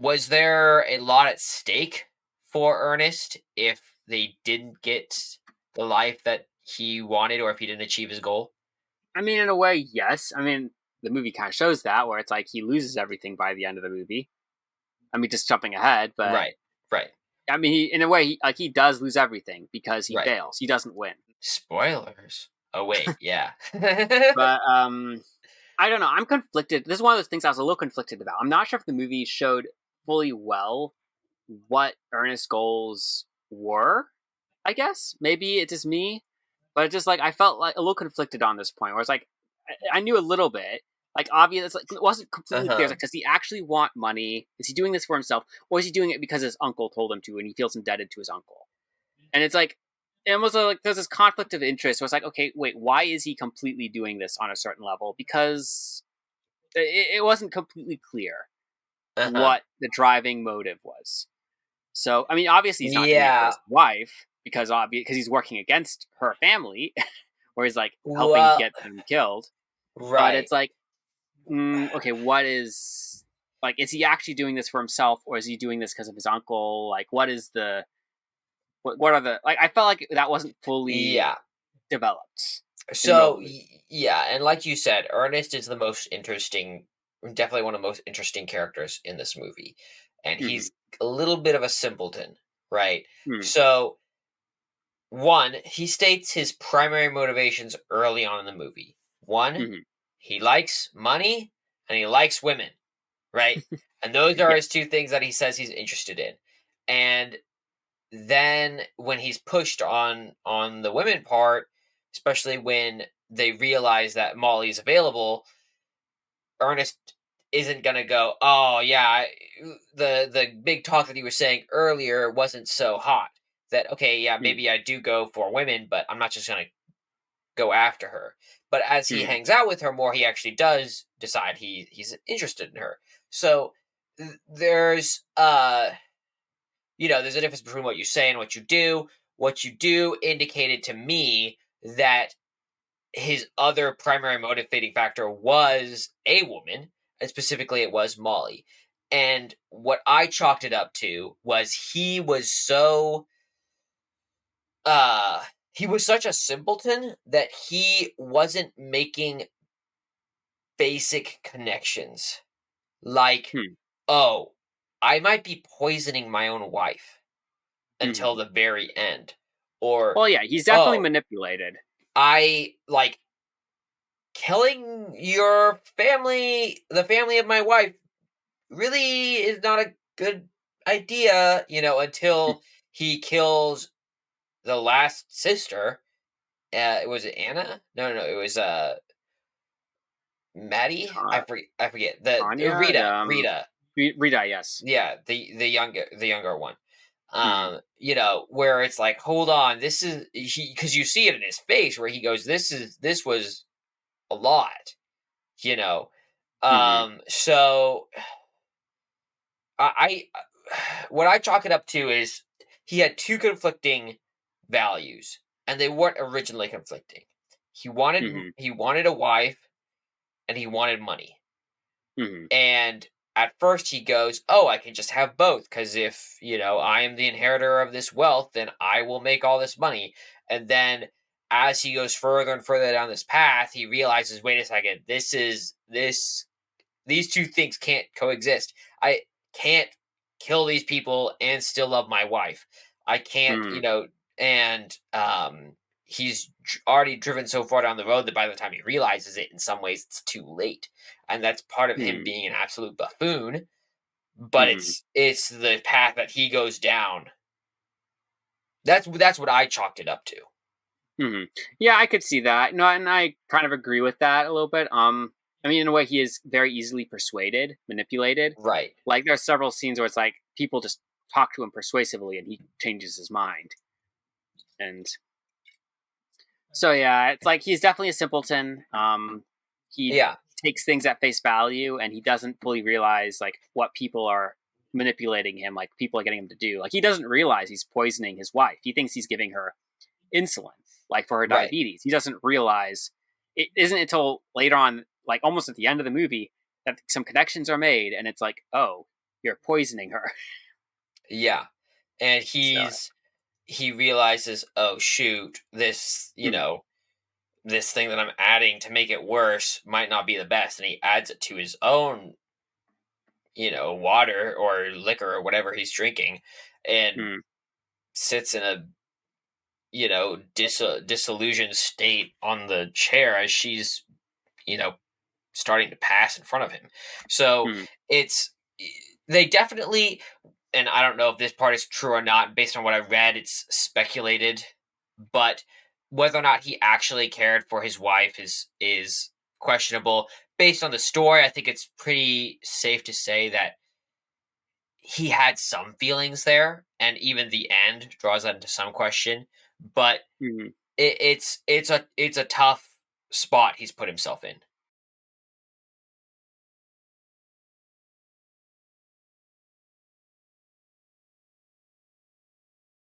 Was there a lot at stake for Ernest if they didn't get the life that he wanted or if he didn't achieve his goal? I mean, in a way, yes. I mean, the movie kind of shows that where it's like he loses everything by the end of the movie. I mean, just jumping ahead, but Right. Right. I mean, in a way, he does lose everything because he Right. fails. He doesn't win. Spoilers. Oh wait, yeah. But I don't know. I'm conflicted. This is one of those things I was a little conflicted about. I'm not sure if the movie showed fully well what Ernest's goals were. I guess maybe it's just me, but it's just like I felt like a little conflicted on this point, where it's like I knew a little bit. Like obvious, it's like it wasn't completely clear. It's Uh-huh. like, does he actually want money? Is he doing this for himself, or is he doing it because his uncle told him to, and he feels indebted to his uncle? And it's like it almost like there's this conflict of interest. Where it's like, okay, wait, why is he completely doing this on a certain level? Because it wasn't completely clear Uh-huh. what the driving motive was. So, I mean, obviously he's not doing it for Yeah. his wife because he's working against her family, or he's like helping Well, get them killed. But right. it's like, okay, what is like? Is he actually doing this for himself, or is he doing this because of his uncle? Like, what is the what are the like? I felt like that wasn't fully Yeah. developed in the So, movie. yeah, and like you said, Ernest is the most interesting, definitely one of the most interesting characters in this movie. And Mm-hmm. he's a little bit of a simpleton, right? Mm-hmm. So, one, he states his primary motivations early on in the movie. One, Mm-hmm. he likes money and he likes women, right? And those are Yeah. his two things that he says he's interested in. And then when he's pushed on the women part, especially when they realize that Molly's available, Ernest isn't gonna go, oh yeah, the big talk that he was saying earlier wasn't so hot. That okay, yeah, Mm-hmm. maybe I do go for women, but I'm not just gonna go after her. But as he Mm-hmm. hangs out with her more, he actually does decide he's interested in her. So there's there's a difference between what you say and what you do. What you do indicated to me that his other primary motivating factor was a woman, and specifically it was Molly. And what I chalked it up to was uh he was such a simpleton that he wasn't making basic connections. Like, Hmm. oh, I might be poisoning my own wife Mm-hmm. until the very end. Or, Well, yeah, he's definitely oh, manipulated. I like killing your family, the family of my wife, really is not a good idea, until he kills the last sister. Was it Anna? No, no, no, it was Maddie. Ta- I forget the Tanya, Rita. Rita. Rita, yes. Yeah, the younger one. Mm-hmm. Where it's like, hold on, this is he because you see it in his face where he goes, this was a lot, you know. Mm-hmm. So I what I chalk it up to is he had two conflicting values, and they weren't originally conflicting. Mm-hmm. He wanted a wife, and he wanted money. Mm-hmm. And at first he goes, "Oh, I can just have both because if, I am the inheritor of this wealth, then I will make all this money." And then as he goes further and further down this path, he realizes, "Wait a second. These two things can't coexist. I can't kill these people and still love my wife. I can't, Mm-hmm. and he's already driven so far down the road that by the time he realizes it, in some ways, it's too late, and that's part of him Mm-hmm. being an absolute buffoon. But Mm-hmm. it's the path that he goes down. That's what I chalked it up to. Mm-hmm. Yeah, I could see that. No, and I kind of agree with that a little bit. I mean, in a way, he is very easily persuaded, manipulated. Right. Like there are several scenes where it's like people just talk to him persuasively, and he changes his mind. And so, yeah, it's like he's definitely a simpleton. He Yeah. takes things at face value, and he doesn't fully realize like what people are manipulating him, like people are getting him to do. Like he doesn't realize he's poisoning his wife. He thinks he's giving her insulin, like for her Right. diabetes. He doesn't realize it isn't until later on, like almost at the end of the movie, that some connections are made, and it's like, oh, you're poisoning her. Yeah. And So, he realizes, oh shoot, this, hmm, this thing that I'm adding to make it worse might not be the best, and he adds it to his own, water or liquor or whatever he's drinking, and hmm, sits in a, disillusioned state on the chair as she's, you know, starting to pass in front of him. So hmm, it's they definitely, and I don't know if this part is true or not. Based on what I read, it's speculated, but whether or not he actually cared for his wife is questionable. Based on the story, I think it's pretty safe to say that he had some feelings there, and even the end draws that into some question. But hmm. it's a tough spot he's put himself in.